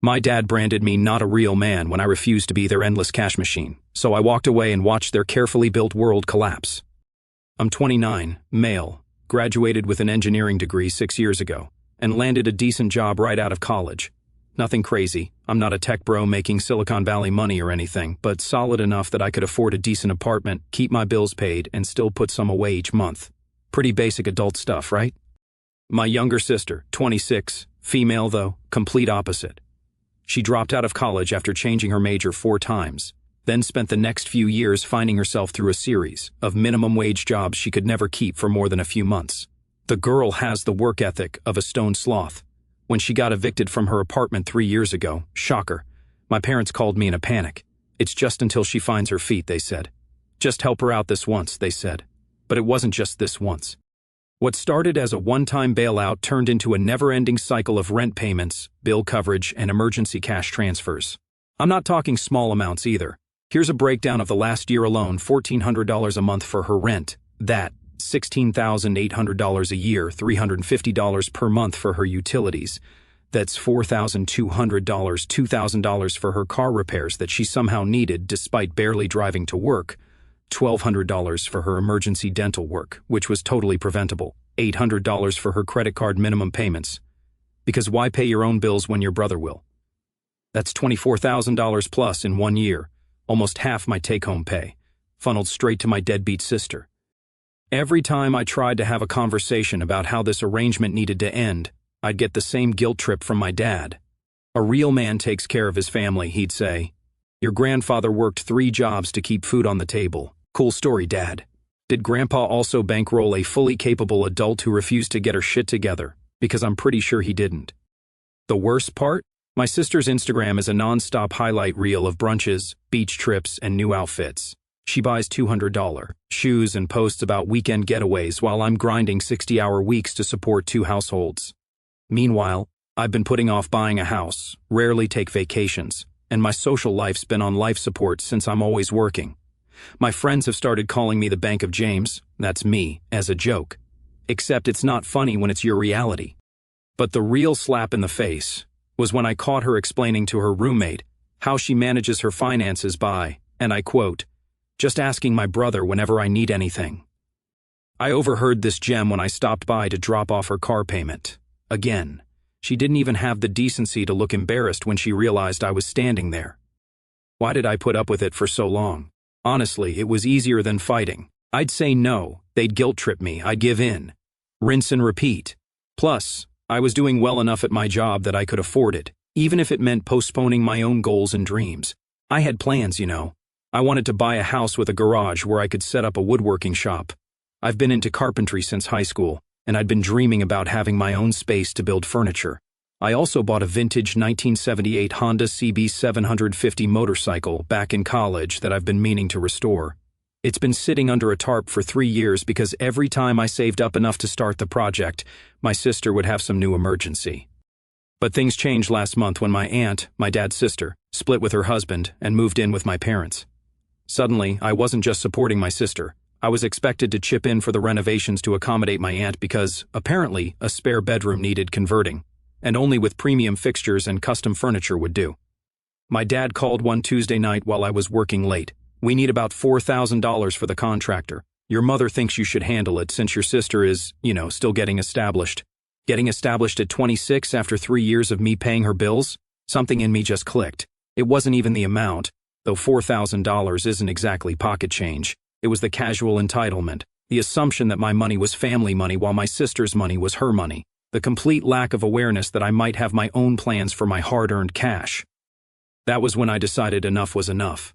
My dad branded me not a real man when I refused to be their endless cash machine, so I walked away and watched their carefully built world collapse. I'm 29, male, graduated with an engineering degree 6 years ago, and landed a decent job right out of college. Nothing crazy, I'm not a tech bro making Silicon Valley money or anything, but solid enough that I could afford a decent apartment, keep my bills paid, and still put some away each month. Pretty basic adult stuff, right? My younger sister, 26, female though, complete opposite. She dropped out of college after changing her major 4 times, then spent the next few years finding herself through a series of minimum wage jobs she could never keep for more than a few months. The girl has the work ethic of a stone sloth. When she got evicted from her apartment 3 years ago, shocker, my parents called me in a panic. It's just until she finds her feet, they said. Just help her out this once, they said. But it wasn't just this once. What started as a one-time bailout turned into a never-ending cycle of rent payments, bill coverage, and emergency cash transfers. I'm not talking small amounts either. Here's a breakdown of the last year alone: $1,400 a month for her rent, that $16,800 a year, $350 per month for her utilities. That's $4,200, $2,000 for her car repairs that she somehow needed despite barely driving to work, $1,200 for her emergency dental work, which was totally preventable, $800 for her credit card minimum payments. Because why pay your own bills when your brother will? That's $24,000 plus in 1 year, almost half my take-home pay, funneled straight to my deadbeat sister. Every time I tried to have a conversation about how this arrangement needed to end, I'd get the same guilt trip from my dad. A real man takes care of his family, he'd say. Your grandfather worked 3 jobs to keep food on the table. Cool story, Dad. Did Grandpa also bankroll a fully capable adult who refused to get her shit together? Because I'm pretty sure he didn't. The worst part? My sister's Instagram is a non-stop highlight reel of brunches, beach trips, and new outfits. She buys $200 shoes and posts about weekend getaways while I'm grinding 60-hour weeks to support 2 households. Meanwhile, I've been putting off buying a house, rarely take vacations, and my social life's been on life support since I'm always working. My friends have started calling me the Bank of James, that's me, as a joke. Except it's not funny when it's your reality. But the real slap in the face was when I caught her explaining to her roommate how she manages her finances by, and I quote, just asking my brother whenever I need anything. I overheard this gem when I stopped by to drop off her car payment. Again, she didn't even have the decency to look embarrassed when she realized I was standing there. Why did I put up with it for so long? Honestly, it was easier than fighting. I'd say no, they'd guilt trip me, I'd give in. Rinse and repeat. Plus, I was doing well enough at my job that I could afford it, even if it meant postponing my own goals and dreams. I had plans, you know. I wanted to buy a house with a garage where I could set up a woodworking shop. I've been into carpentry since high school, and I'd been dreaming about having my own space to build furniture. I also bought a vintage 1978 Honda CB 750 motorcycle back in college that I've been meaning to restore. It's been sitting under a tarp for 3 years because every time I saved up enough to start the project, my sister would have some new emergency. But things changed last month when my aunt, my dad's sister, split with her husband and moved in with my parents. Suddenly, I wasn't just supporting my sister. I was expected to chip in for the renovations to accommodate my aunt because, apparently, a spare bedroom needed converting, and only with premium fixtures and custom furniture would do. My dad called one Tuesday night while I was working late. We need about $4,000 for the contractor. Your mother thinks you should handle it since your sister is, still getting established. Getting established at 26 after 3 years of me paying her bills? Something in me just clicked. It wasn't even the amount, though $4,000 isn't exactly pocket change. It was the casual entitlement, the assumption that my money was family money while my sister's money was her money, the complete lack of awareness that I might have my own plans for my hard-earned cash. That was when I decided enough was enough.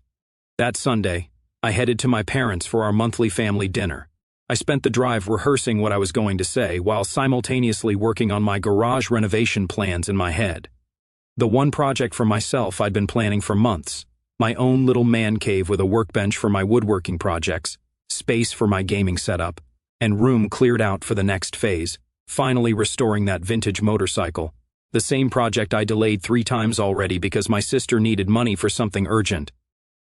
That Sunday, I headed to my parents for our monthly family dinner. I spent the drive rehearsing what I was going to say while simultaneously working on my garage renovation plans in my head. The one project for myself I'd been planning for months. My own little man cave with a workbench for my woodworking projects, space for my gaming setup, and room cleared out for the next phase, finally restoring that vintage motorcycle. The same project I delayed 3 times already because my sister needed money for something urgent.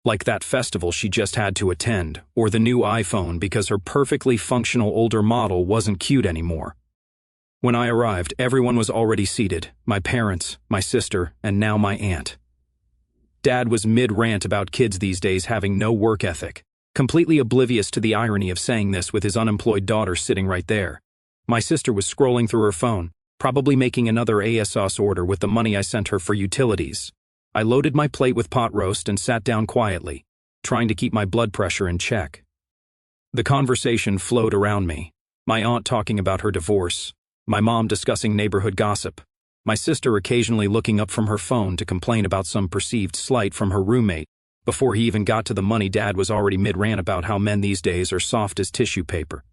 Like that festival she just had to attend, or the new iPhone because her perfectly functional older model wasn't cute anymore. When I arrived, everyone was already seated. My parents, my sister, and now my aunt. Dad was mid-rant about kids these days having no work ethic, completely oblivious to the irony of saying this with his unemployed daughter sitting right there. My sister was scrolling through her phone, probably making another ASOS order with the money I sent her for utilities. I loaded my plate with pot roast and sat down quietly, trying to keep my blood pressure in check. The conversation flowed around me. My aunt talking about her divorce, my mom discussing neighborhood gossip, my sister occasionally looking up from her phone to complain about some perceived slight from her roommate. Before he even got to the money, Dad was already mid-rant about how men these days are soft as tissue paper.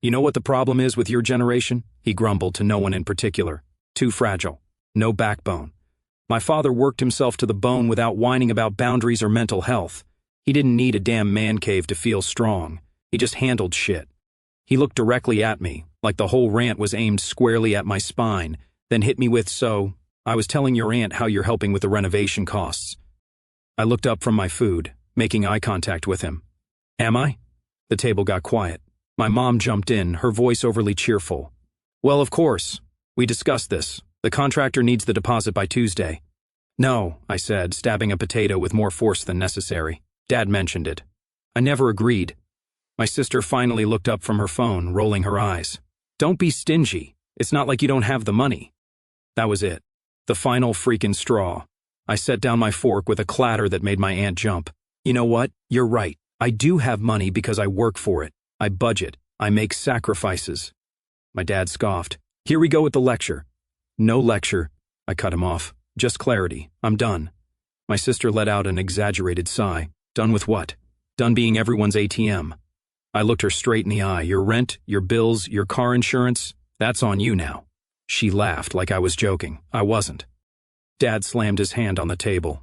You know what the problem is with your generation? He grumbled to no one in particular. Too fragile. No backbone. My father worked himself to the bone without whining about boundaries or mental health. He didn't need a damn man cave to feel strong. He just handled shit. He looked directly at me, like the whole rant was aimed squarely at my spine, then hit me with, "So, I was telling your aunt how you're helping with the renovation costs." I looked up from my food, making eye contact with him. "Am I?" The table got quiet. My mom jumped in, her voice overly cheerful. "Well, of course. We discussed this. The contractor needs the deposit by Tuesday." "No," I said, stabbing a potato with more force than necessary. "Dad mentioned it." I never agreed. My sister finally looked up from her phone, rolling her eyes. "Don't be stingy. It's not like you don't have the money." That was it. The final freaking straw. I set down my fork with a clatter that made my aunt jump. "You know what? You're right. I do have money because I work for it. I budget. I make sacrifices." My dad scoffed. "Here we go with the lecture." "No lecture." I cut him off. "Just clarity. I'm done." My sister let out an exaggerated sigh. "Done with what?" "Done being everyone's ATM." I looked her straight in the eye. "Your rent, your bills, your car insurance, that's on you now." She laughed like I was joking. I wasn't. Dad slammed his hand on the table.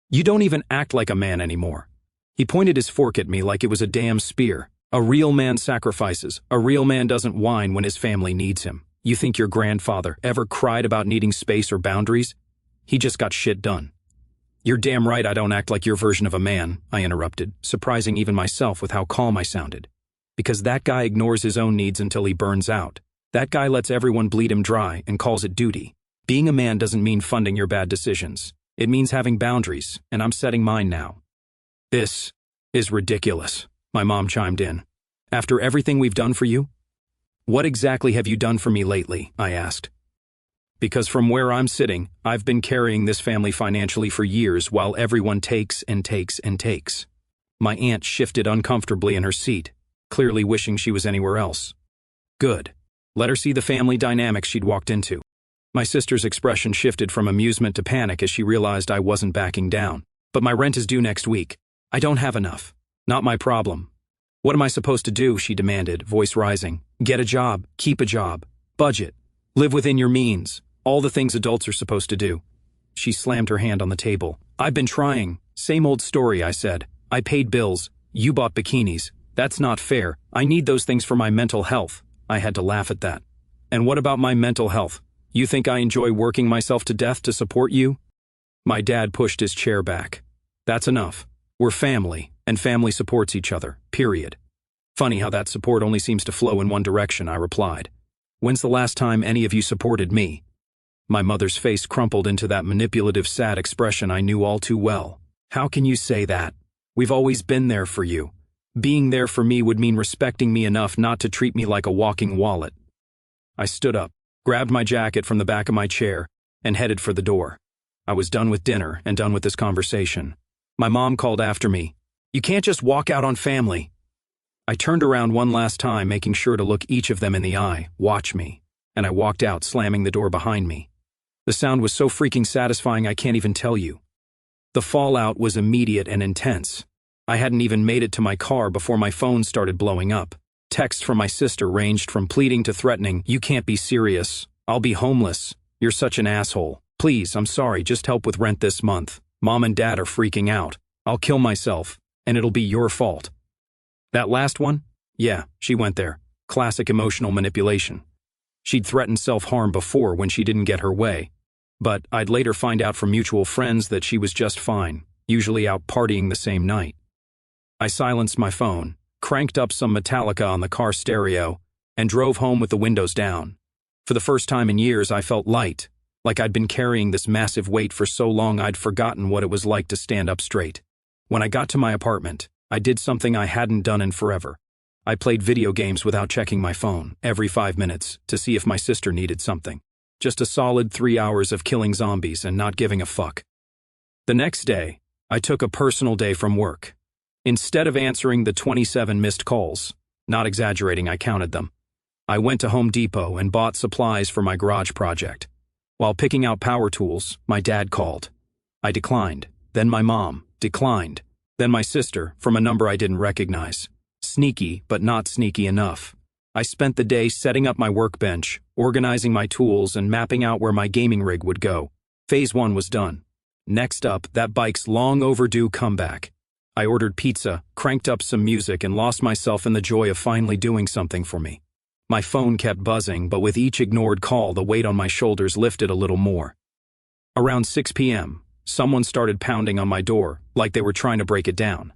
"You don't even act like a man anymore." He pointed his fork at me like it was a damn spear. "A real man sacrifices. A real man doesn't whine when his family needs him. You think your grandfather ever cried about needing space or boundaries? He just got shit done." "You're damn right I don't act like your version of a man," I interrupted, surprising even myself with how calm I sounded. "Because that guy ignores his own needs until he burns out. That guy lets everyone bleed him dry and calls it duty. Being a man doesn't mean funding your bad decisions. It means having boundaries, and I'm setting mine now." "This is ridiculous," my mom chimed in. "After everything we've done for you?" "What exactly have you done for me lately?" I asked. "Because from where I'm sitting, I've been carrying this family financially for years while everyone takes and takes and takes." My aunt shifted uncomfortably in her seat, clearly wishing she was anywhere else. "Good. Let her see the family dynamic she'd walked into." My sister's expression shifted from amusement to panic as she realized I wasn't backing down. "But my rent is due next week. I don't have enough." "Not my problem." "What am I supposed to do?" she demanded, voice rising. "Get a job, keep a job, budget, live within your means, all the things adults are supposed to do." She slammed her hand on the table. "I've been trying." "Same old story," I said. "I paid bills. You bought bikinis. That's not fair. I need those things for my mental health." I had to laugh at that. "And what about my mental health? You think I enjoy working myself to death to support you?" My dad pushed his chair back. "That's enough. We're family, and family supports each other, period." "Funny how that support only seems to flow in one direction," I replied. "When's the last time any of you supported me?" My mother's face crumpled into that manipulative, sad expression I knew all too well. "How can you say that? We've always been there for you. Being there for me would mean respecting me enough not to treat me like a walking wallet." I stood up, grabbed my jacket from the back of my chair, and headed for the door. I was done with dinner and done with this conversation. My mom called after me. "You can't just walk out on family." I turned around one last time, making sure to look each of them in the eye, watch me, and I walked out, slamming the door behind me. The sound was so freaking satisfying I can't even tell you. The fallout was immediate and intense. I hadn't even made it to my car before my phone started blowing up. Texts from my sister ranged from pleading to threatening. "You can't be serious. I'll be homeless. You're such an asshole. Please, I'm sorry, just help with rent this month. Mom and Dad are freaking out. I'll kill myself, and it'll be your fault." That last one? Yeah, she went there. Classic emotional manipulation. She'd threatened self-harm before when she didn't get her way. But I'd later find out from mutual friends that she was just fine, usually out partying the same night. I silenced my phone, cranked up some Metallica on the car stereo, and drove home with the windows down. For the first time in years, I felt light, like I'd been carrying this massive weight for so long I'd forgotten what it was like to stand up straight. When I got to my apartment, I did something I hadn't done in forever. I played video games without checking my phone every 5 minutes to see if my sister needed something. Just a solid 3 hours of killing zombies and not giving a fuck. The next day, I took a personal day from work. Instead of answering the 27 missed calls, not exaggerating, I counted them, I went to Home Depot and bought supplies for my garage project. While picking out power tools, my dad called. I declined, then my mom declined, then my sister from a number I didn't recognize. Sneaky, but not sneaky enough. I spent the day setting up my workbench, organizing my tools, and mapping out where my gaming rig would go. Phase 1 was done. Next up, that bike's long overdue comeback. I ordered pizza, cranked up some music, and lost myself in the joy of finally doing something for me. My phone kept buzzing, but with each ignored call, the weight on my shoulders lifted a little more. Around 6 p.m., someone started pounding on my door, like they were trying to break it down.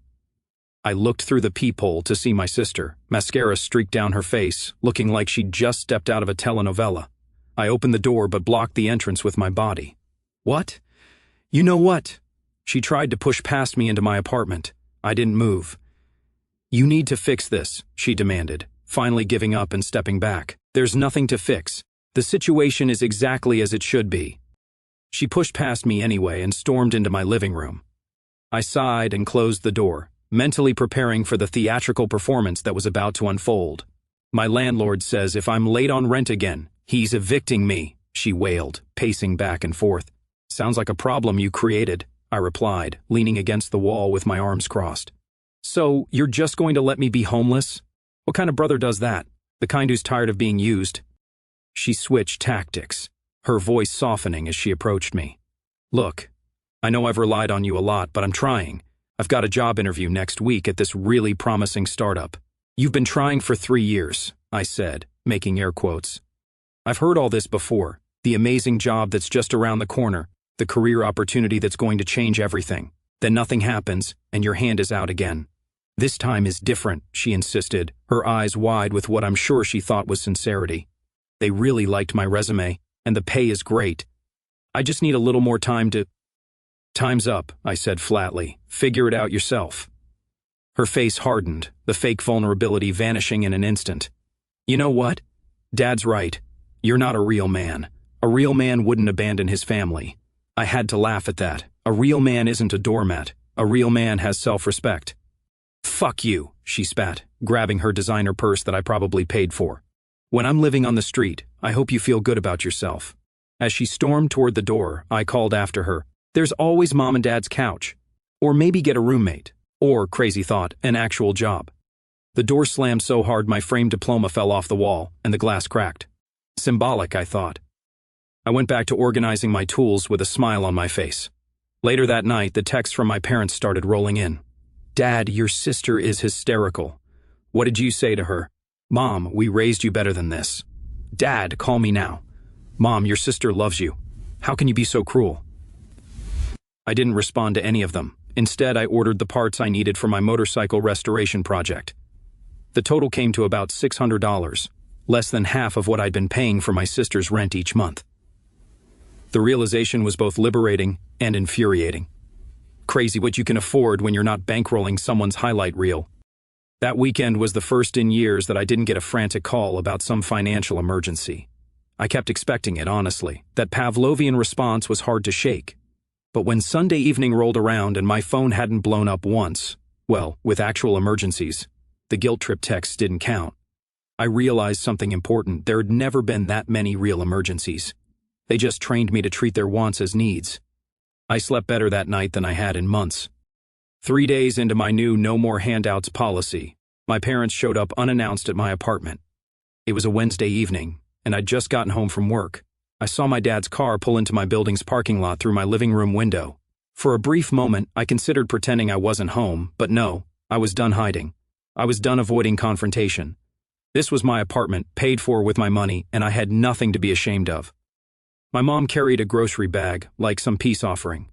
I looked through the peephole to see my sister, mascara streaked down her face, looking like she'd just stepped out of a telenovela. I opened the door but blocked the entrance with my body. "What? You know what?" She tried to push past me into my apartment. I didn't move. "You need to fix this," she demanded, finally giving up and stepping back. "There's nothing to fix. The situation is exactly as it should be." She pushed past me anyway and stormed into my living room. I sighed and closed the door, mentally preparing for the theatrical performance that was about to unfold. "My landlord says if I'm late on rent again, he's evicting me," she wailed, pacing back and forth. "Sounds like a problem you created," I replied, leaning against the wall with my arms crossed. "So, you're just going to let me be homeless? What kind of brother does that? The kind who's tired of being used?" She switched tactics, her voice softening as she approached me. "Look, I know I've relied on you a lot, but I'm trying. I've got a job interview next week at this really promising startup." "You've been trying for 3 years," I said, making air quotes. "I've heard all this before. The amazing job that's just around the corner, the career opportunity that's going to change everything. Then nothing happens, and your hand is out again." "This time is different," she insisted, her eyes wide with what I'm sure she thought was sincerity. "They really liked my resume, and the pay is great. I just need a little more time to—" "Time's up," I said flatly. "Figure it out yourself." Her face hardened, the fake vulnerability vanishing in an instant. "You know what? Dad's right. You're not a real man. A real man wouldn't abandon his family." I had to laugh at that. A real man isn't a doormat. A real man has self-respect. "Fuck you," she spat, grabbing her designer purse that I probably paid for. "When I'm living on the street, I hope you feel good about yourself." As she stormed toward the door, I called after her, "There's always Mom and Dad's couch. Or maybe get a roommate. Or, crazy thought, an actual job." The door slammed so hard my framed diploma fell off the wall, and the glass cracked. Symbolic, I thought. I went back to organizing my tools with a smile on my face. Later that night, the texts from my parents started rolling in. "Dad, your sister is hysterical. What did you say to her? Mom, we raised you better than this. Dad, call me now. Mom, your sister loves you. How can you be so cruel?" I didn't respond to any of them. Instead, I ordered the parts I needed for my motorcycle restoration project. The total came to about $600, less than half of what I'd been paying for my sister's rent each month. The realization was both liberating and infuriating. Crazy what you can afford when you're not bankrolling someone's highlight reel. That weekend was the first in years that I didn't get a frantic call about some financial emergency. I kept expecting it, honestly. That Pavlovian response was hard to shake. But when Sunday evening rolled around and my phone hadn't blown up once, well, with actual emergencies, the guilt trip texts didn't count. I realized something important. There had never been that many real emergencies. They just trained me to treat their wants as needs. I slept better that night than I had in months. 3 days into my new no more handouts policy, my parents showed up unannounced at my apartment. It was a Wednesday evening, and I'd just gotten home from work. I saw my dad's car pull into my building's parking lot through my living room window. For a brief moment, I considered pretending I wasn't home, but no, I was done hiding. I was done avoiding confrontation. This was my apartment, paid for with my money, and I had nothing to be ashamed of. My mom carried a grocery bag, like some peace offering.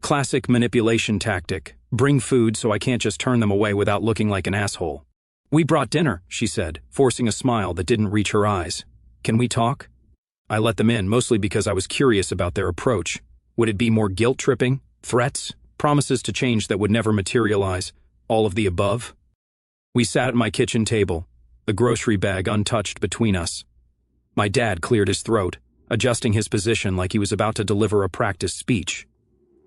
Classic manipulation tactic. Bring food so I can't just turn them away without looking like an asshole. "We brought dinner," she said, forcing a smile that didn't reach her eyes. "Can we talk?" I let them in mostly because I was curious about their approach. Would it be more guilt-tripping, threats, promises to change that would never materialize, all of the above? We sat at my kitchen table, the grocery bag untouched between us. My dad cleared his throat, adjusting his position like he was about to deliver a practice speech.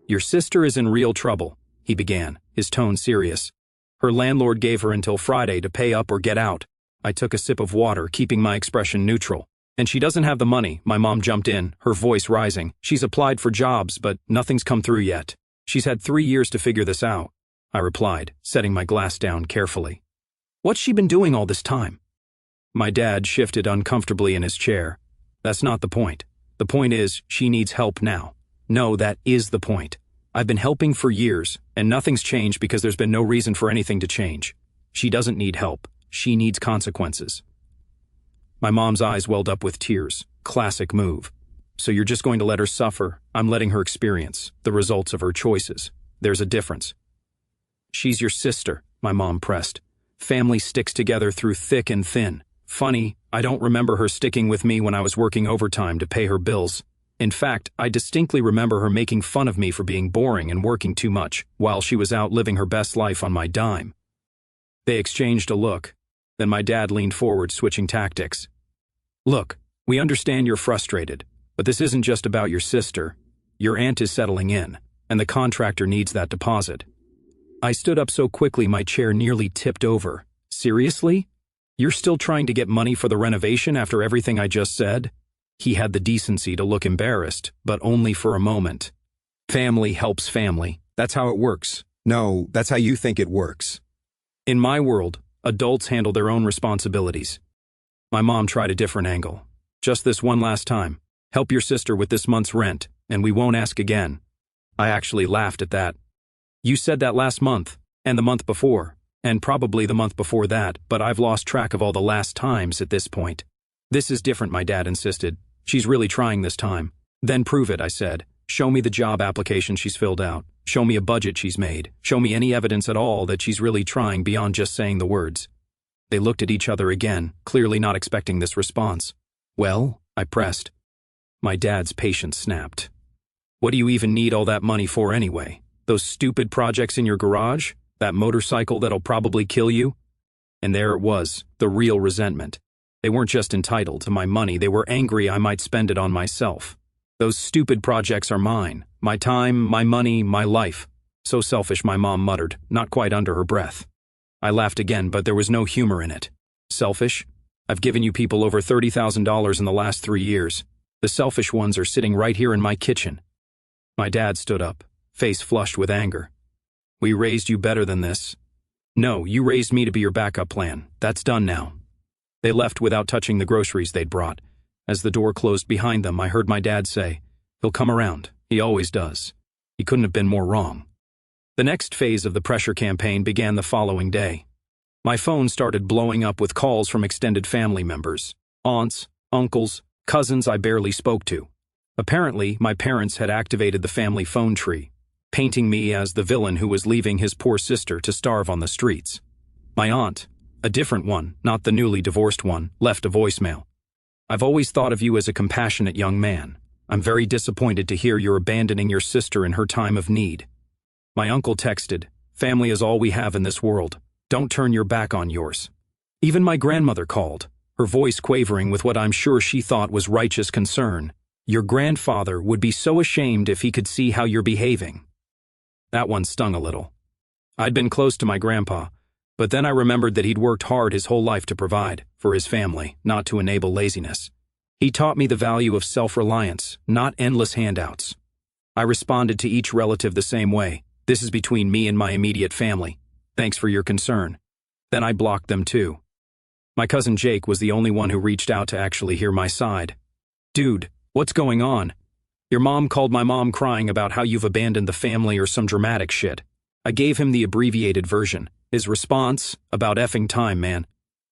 "Your sister is in real trouble," he began, his tone serious. "Her landlord gave her until Friday to pay up or get out." I took a sip of water, keeping my expression neutral. "And she doesn't have the money," my mom jumped in, her voice rising. "She's applied for jobs, but nothing's come through yet. She's had 3 years to figure this out," I replied, setting my glass down carefully. "What's she been doing all this time?" My dad shifted uncomfortably in his chair. "That's not the point. The point is, she needs help now." "No, that is the point. I've been helping for years, and nothing's changed because there's been no reason for anything to change. She doesn't need help. She needs consequences." My mom's eyes welled up with tears. Classic move. "So you're just going to let her suffer?" "I'm letting her experience the results of her choices. There's a difference." "She's your sister," my mom pressed. "Family sticks together through thick and thin. Funny, I don't remember her sticking with me when I was working overtime to pay her bills. In fact, I distinctly remember her making fun of me for being boring and working too much, while she was out living her best life on my dime." They exchanged a look. Then my dad leaned forward, switching tactics. "Look, we understand you're frustrated, but this isn't just about your sister. Your aunt is settling in, and the contractor needs that deposit." I stood up so quickly my chair nearly tipped over. "Seriously? You're still trying to get money for the renovation after everything I just said?" He had the decency to look embarrassed, but only for a moment. "Family helps family. That's how it works." No, that's how you think it works. "In my world, adults handle their own responsibilities." My mom tried a different angle. "Just this one last time. Help your sister with this month's rent, and we won't ask again." I actually laughed at that. "You said that last month, and the month before, and probably the month before that, but I've lost track of all the last times at this point." "This is different," my dad insisted. "She's really trying this time." "Then prove it," I said. "Show me the job application she's filled out. Show me a budget she's made. Show me any evidence at all that she's really trying beyond just saying the words." They looked at each other again, clearly not expecting this response. "Well?" I pressed. My dad's patience snapped. "What do you even need all that money for anyway? Those stupid projects in your garage? That motorcycle that'll probably kill you?" And there it was, the real resentment. They weren't just entitled to my money, they were angry I might spend it on myself. "Those stupid projects are mine. My time, my money, my life." "So selfish," my mom muttered, not quite under her breath. I laughed again, but there was no humor in it. "Selfish? I've given you people over $30,000 in the last 3 years. The selfish ones are sitting right here in my kitchen." My dad stood up, face flushed with anger. "We raised you better than this." "No, you raised me to be your backup plan. That's done now." They left without touching the groceries they'd brought. As the door closed behind them, I heard my dad say, "He'll come around. He always does." He couldn't have been more wrong. The next phase of the pressure campaign began the following day. My phone started blowing up with calls from extended family members, aunts, uncles, cousins I barely spoke to. Apparently, my parents had activated the family phone tree, painting me as the villain who was leaving his poor sister to starve on the streets. My aunt, a different one, not the newly divorced one, left a voicemail. "I've always thought of you as a compassionate young man. I'm very disappointed to hear you're abandoning your sister in her time of need." My uncle texted, "Family is all we have in this world. Don't turn your back on yours." Even my grandmother called, her voice quavering with what I'm sure she thought was righteous concern. "Your grandfather would be so ashamed if he could see how you're behaving." That one stung a little. I'd been close to my grandpa, but then I remembered that he'd worked hard his whole life to provide for his family, not to enable laziness. He taught me the value of self-reliance, not endless handouts. I responded to each relative the same way. "This is between me and my immediate family. Thanks for your concern." Then I blocked them too. My cousin Jake was the only one who reached out to actually hear my side. "Dude, what's going on? Your mom called my mom crying about how you've abandoned the family or some dramatic shit." I gave him the abbreviated version. His response, "About effing time, man.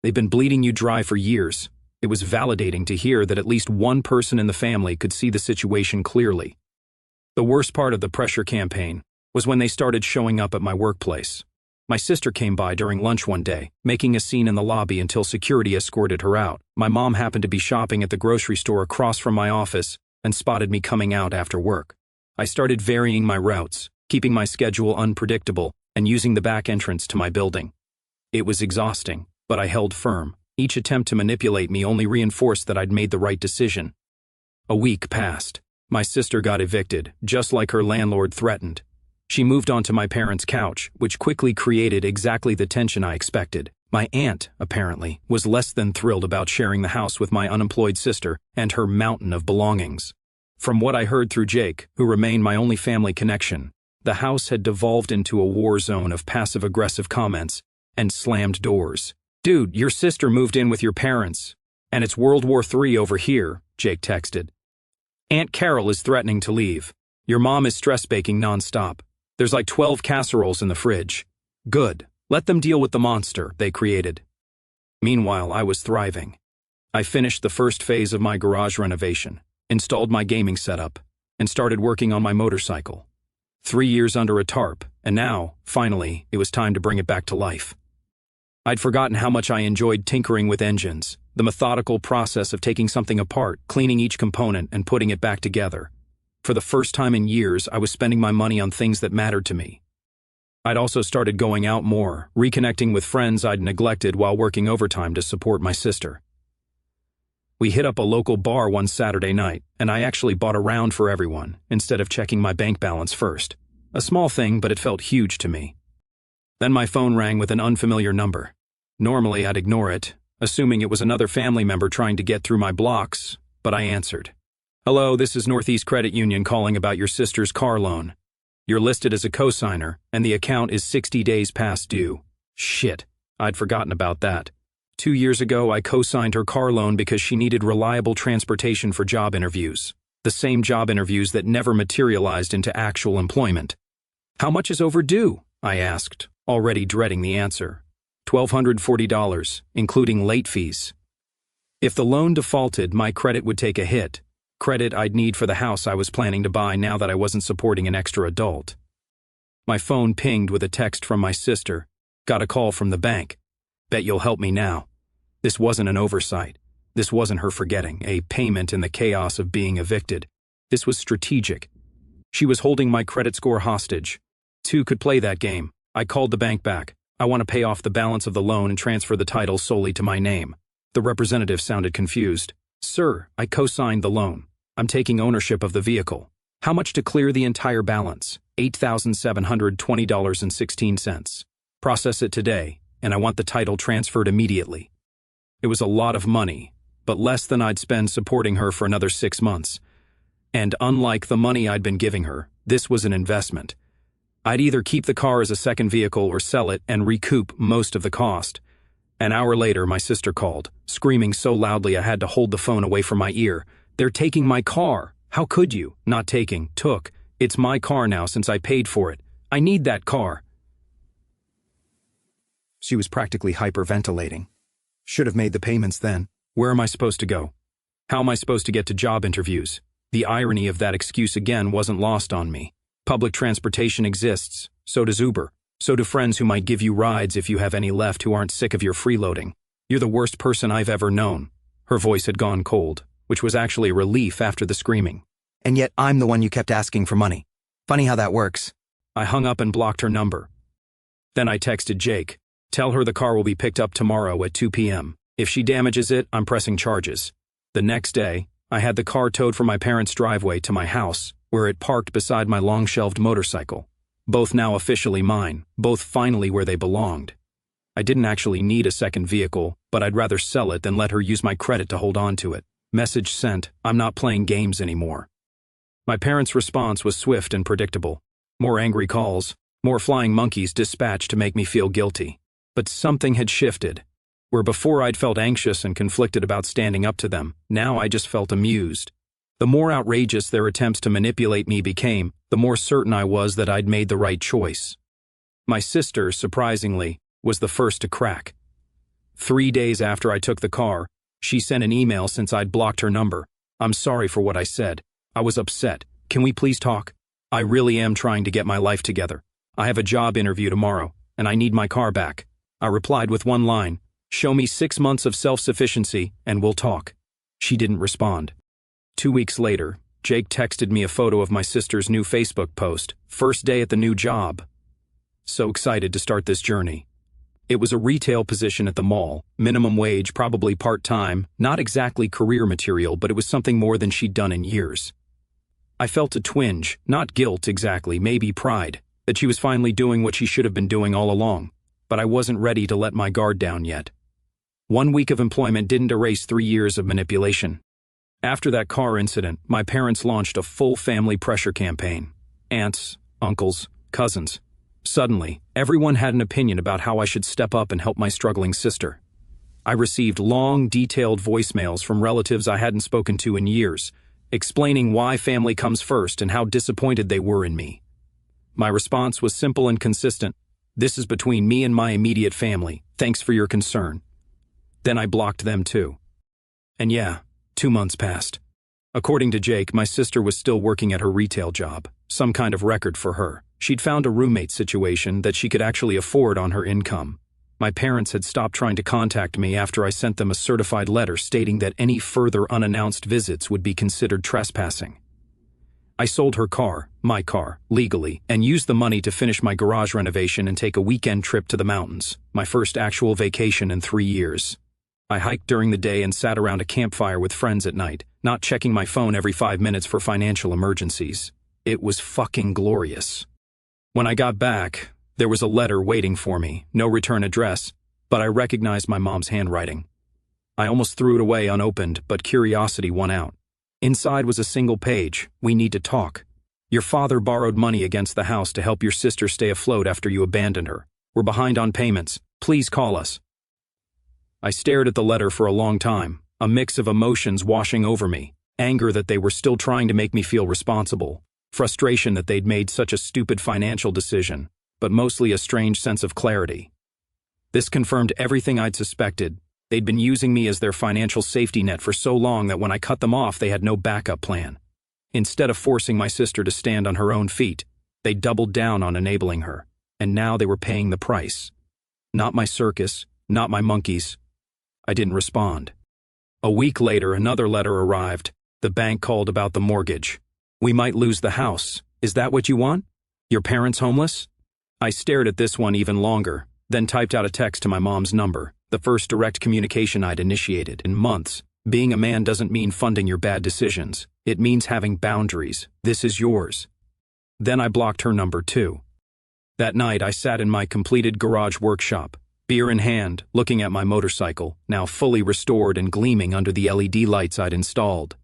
They've been bleeding you dry for years." It was validating to hear that at least one person in the family could see the situation clearly. The worst part of the pressure campaign was when they started showing up at my workplace. My sister came by during lunch one day, making a scene in the lobby until security escorted her out. My mom happened to be shopping at the grocery store across from my office and spotted me coming out after work. I started varying my routes, keeping my schedule unpredictable, and using the back entrance to my building. It was exhausting, but I held firm. Each attempt to manipulate me only reinforced that I'd made the right decision. A week passed. My sister got evicted, just like her landlord threatened. She moved onto my parents' couch, which quickly created exactly the tension I expected. My aunt, apparently, was less than thrilled about sharing the house with my unemployed sister and her mountain of belongings. From what I heard through Jake, who remained my only family connection, the house had devolved into a war zone of passive-aggressive comments and slammed doors. "Dude, your sister moved in with your parents, and it's World War III over here," Jake texted. "Aunt Carol is threatening to leave. Your mom is stress baking nonstop. There's like 12 casseroles in the fridge. Good. Let them deal with the monster they created." Meanwhile, I was thriving. I finished the first phase of my garage renovation, installed my gaming setup, and started working on my motorcycle. 3 years under a tarp, and now, finally, it was time to bring it back to life. I'd forgotten how much I enjoyed tinkering with engines, the methodical process of taking something apart, cleaning each component, and putting it back together. For the first time in years, I was spending my money on things that mattered to me. I'd also started going out more, reconnecting with friends I'd neglected while working overtime to support my sister. We hit up a local bar one Saturday night, and I actually bought a round for everyone, instead of checking my bank balance first. A small thing, but it felt huge to me. Then my phone rang with an unfamiliar number. Normally, I'd ignore it, assuming it was another family member trying to get through my blocks, but I answered. "Hello, this is Northeast Credit Union calling about your sister's car loan. You're listed as a cosigner, and the account is 60 days past due." Shit, I'd forgotten about that. 2 years ago, I co-signed her car loan because she needed reliable transportation for job interviews. The same job interviews that never materialized into actual employment. "How much is overdue?" I asked, already dreading the answer. $1,240, including late fees. If the loan defaulted, my credit would take a hit. Credit I'd need for the house I was planning to buy now that I wasn't supporting an extra adult. My phone pinged with a text from my sister. "Got a call from the bank. Bet you'll help me now." This wasn't an oversight. This wasn't her forgetting, a payment in the chaos of being evicted. This was strategic. She was holding my credit score hostage. Two could play that game. I called the bank back. "I want to pay off the balance of the loan and transfer the title solely to my name." The representative sounded confused. "Sir, I co-signed the loan. I'm taking ownership of the vehicle. How much to clear the entire balance?" $8,720.16. "Process it today, and I want the title transferred immediately." It was a lot of money, but less than I'd spend supporting her for another 6 months. And unlike the money I'd been giving her, this was an investment. I'd either keep the car as a second vehicle or sell it and recoup most of the cost. An hour later, my sister called, screaming so loudly I had to hold the phone away from my ear. "They're taking my car. How could you?" "Not taking, took. It's my car now since I paid for it. I need that car." She was practically hyperventilating. Should have made the payments then. Where am I supposed to go? How am I supposed to get to job interviews? The irony of that excuse again wasn't lost on me. Public transportation exists. So does Uber. So do friends who might give you rides if you have any left who aren't sick of your freeloading. You're the worst person I've ever known. Her voice had gone cold, which was actually a relief after the screaming. "And yet I'm the one you kept asking for money. Funny how that works." I hung up and blocked her number. Then I texted Jake. "Tell her the car will be picked up tomorrow at 2 p.m. If she damages it, I'm pressing charges." The next day, I had the car towed from my parents' driveway to my house, where it parked beside my long-shelved motorcycle. Both now officially mine, both finally where they belonged. I didn't actually need a second vehicle, but I'd rather sell it than let her use my credit to hold on to it. Message sent, "I'm not playing games anymore." My parents' response was swift and predictable. More angry calls, more flying monkeys dispatched to make me feel guilty. But something had shifted. Where before I'd felt anxious and conflicted about standing up to them, now I just felt amused. The more outrageous their attempts to manipulate me became, the more certain I was that I'd made the right choice. My sister, surprisingly, was the first to crack. 3 days after I took the car, she sent an email since I'd blocked her number. "I'm sorry for what I said. I was upset. Can we please talk? I really am trying to get my life together. I have a job interview tomorrow. and I need my car back. I replied with one line, "Show me 6 months of self-sufficiency, and we'll talk." She didn't respond. 2 weeks later, Jake texted me a photo of my sister's new Facebook post, first day at the new job. So excited to start this journey. It was a retail position at the mall, minimum wage, probably part-time, not exactly career material, but it was something more than she'd done in years. I felt a twinge, not guilt exactly, maybe pride, that she was finally doing what she should have been doing all along, but I wasn't ready to let my guard down yet. 1 week of employment didn't erase 3 years of manipulation. After that car incident, my parents launched a full family pressure campaign. Aunts, uncles, cousins. Suddenly, everyone had an opinion about how I should step up and help my struggling sister. I received long, detailed voicemails from relatives I hadn't spoken to in years, explaining why family comes first and how disappointed they were in me. My response was simple and consistent. "This is between me and my immediate family. Thanks for your concern." Then I blocked them too. And yeah, 2 months passed. According to Jake, my sister was still working at her retail job, some kind of record for her. She'd found a roommate situation that she could actually afford on her income. My parents had stopped trying to contact me after I sent them a certified letter stating that any further unannounced visits would be considered trespassing. I sold her car, my car, legally, and used the money to finish my garage renovation and take a weekend trip to the mountains, my first actual vacation in 3 years. I hiked during the day and sat around a campfire with friends at night, not checking my phone every 5 minutes for financial emergencies. It was fucking glorious. When I got back, there was a letter waiting for me, no return address, but I recognized my mom's handwriting. I almost threw it away unopened, but curiosity won out. Inside was a single page. "We need to talk. Your father borrowed money against the house to help your sister stay afloat after you abandoned her. We're behind on payments. Please call us." I stared at the letter for a long time, a mix of emotions washing over me, anger that they were still trying to make me feel responsible, frustration that they'd made such a stupid financial decision, but mostly a strange sense of clarity. This confirmed everything I'd suspected. They'd been using me as their financial safety net for so long that when I cut them off, they had no backup plan. Instead of forcing my sister to stand on her own feet, they doubled down on enabling her, and now they were paying the price. Not my circus, not my monkeys. I didn't respond. A week later, another letter arrived. The bank called about the mortgage. "We might lose the house. Is that what you want? Your parents homeless?" I stared at this one even longer, then typed out a text to my mom's number, the first direct communication I'd initiated in months. Being a man doesn't mean funding your bad decisions. It means having boundaries. This is yours. Then I blocked her number too. That night, I sat in my completed garage workshop, beer in hand, looking at my motorcycle, now fully restored and gleaming under the LED lights I'd installed.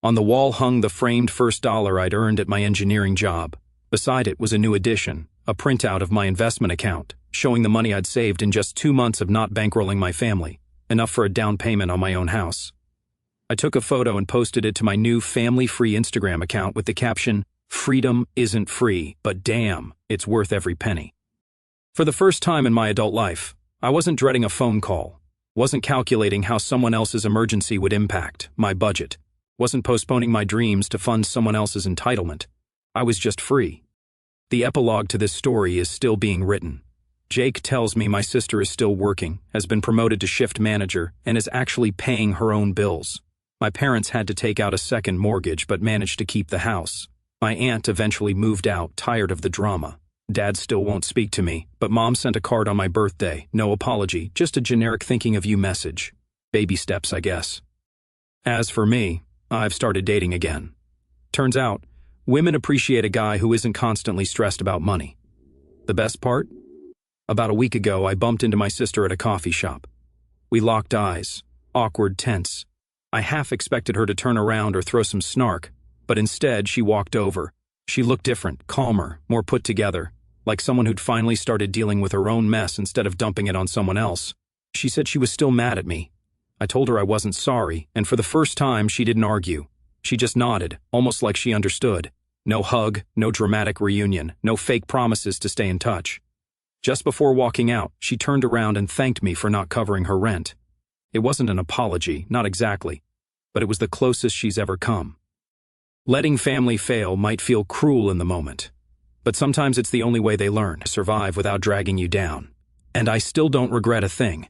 On the wall hung the framed first dollar I'd earned at my engineering job. Beside it was a new addition, a printout of my investment account, showing the money I'd saved in just 2 months of not bankrolling my family, enough for a down payment on my own house. I took a photo and posted it to my new family-free Instagram account with the caption, "Freedom isn't free, but damn, it's worth every penny." For the first time in my adult life, I wasn't dreading a phone call, wasn't calculating how someone else's emergency would impact my budget, wasn't postponing my dreams to fund someone else's entitlement. I was just free. The epilogue to this story is still being written. Jake tells me my sister is still working, has been promoted to shift manager, and is actually paying her own bills. My parents had to take out a second mortgage but managed to keep the house. My aunt eventually moved out, tired of the drama. Dad still won't speak to me, but Mom sent a card on my birthday, no apology, just a generic thinking of you message. Baby steps, I guess. As for me, I've started dating again. Turns out, women appreciate a guy who isn't constantly stressed about money. The best part? About a week ago, I bumped into my sister at a coffee shop. We locked eyes, awkward, tense. I half expected her to turn around or throw some snark, but instead she walked over. She looked different, calmer, more put together, like someone who'd finally started dealing with her own mess instead of dumping it on someone else. She said she was still mad at me. I told her I wasn't sorry, and for the first time she didn't argue. She just nodded, almost like she understood. No hug, no dramatic reunion, no fake promises to stay in touch. Just before walking out, she turned around and thanked me for not covering her rent. It wasn't an apology, not exactly, but it was the closest she's ever come. Letting family fail might feel cruel in the moment, But sometimes it's the only way they learn, to survive without dragging you down. And I still don't regret a thing.